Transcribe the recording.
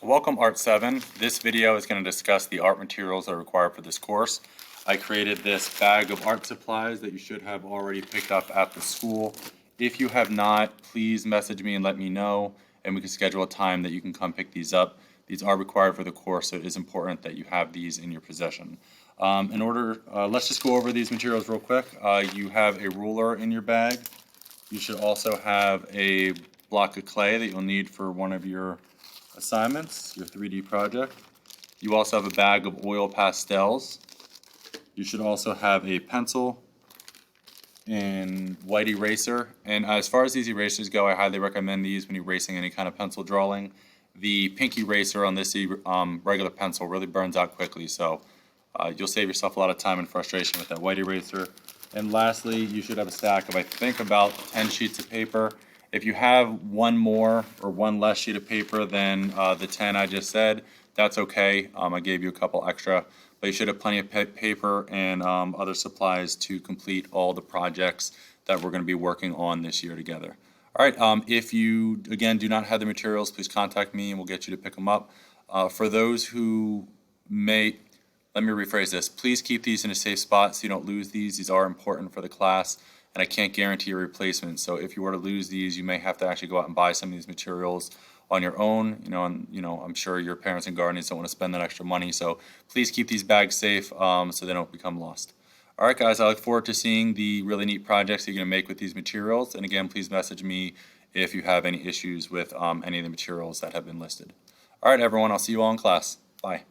Welcome Art 7. This video is going to discuss the art materials that are required for this course. I created this bag of art supplies that you should have already picked up at the school. If you have not, please message me and let me know, and we can schedule a time that you can come pick these up. These are required for the course, so it is important that you have these in your possession. Let's just go over these materials real quick. You have a ruler in your bag. You should also have a block of clay that you'll need for one of your assignments, your 3D project. You also have a bag of oil pastels. You should also have a pencil and white eraser. And as far as these erasers go, I highly recommend these when you're erasing any kind of pencil drawing. The pink eraser on this regular pencil really burns out quickly, so you'll save yourself a lot of time and frustration with that white eraser. And lastly, you should have a stack of, I think, about 10 sheets of paper. If you have one more or one less sheet of paper than the 10 I just said, that's okay. I gave you a couple extra, but you should have plenty of paper and other supplies to complete all the projects that we're going to be working on this year together. All right, if you, again, do not have the materials, please contact me and we'll get you to pick them up. For those who may, let me rephrase this, please keep these in a safe spot so you don't lose these. These are important for the class, and I can't guarantee a replacement. So if you were to lose these, you may have to actually go out and buy some of these materials on your own. I'm sure your parents and guardians don't want to spend that extra money. So please keep these bags safe so they don't become lost. All right, guys, I look forward to seeing the really neat projects that you're going to make with these materials. And again, please message me if you have any issues with any of the materials that have been listed. All right, everyone, I'll see you all in class. Bye.